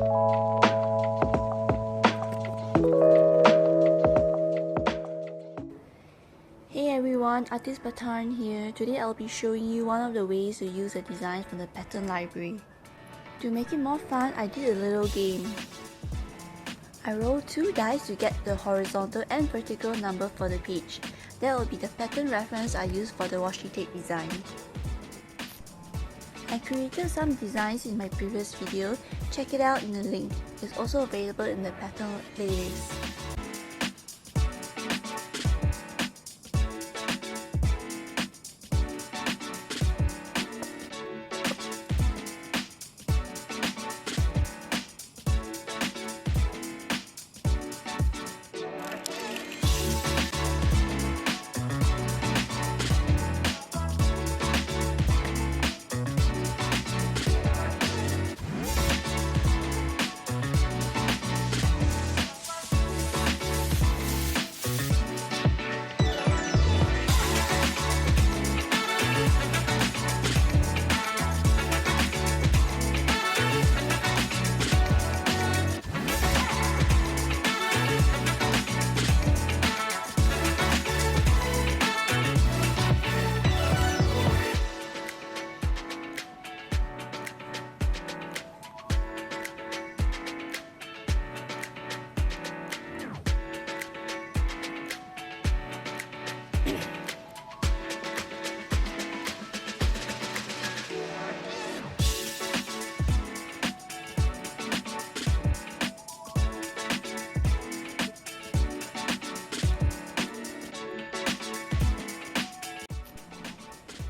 Hey everyone, artist P.aTARN here. Today I'll be showing you one of the ways to use the designs from the pattern library. To make it more fun, I did a little game. I rolled 2 dice to get the horizontal and vertical number for the page. That will be the pattern reference I used for the washi tape design. I created some designs in my previous video. Check it out in the link. It's also available in the pattern playlist.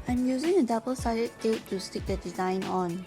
I'm using a double-sided tape to stick the design on.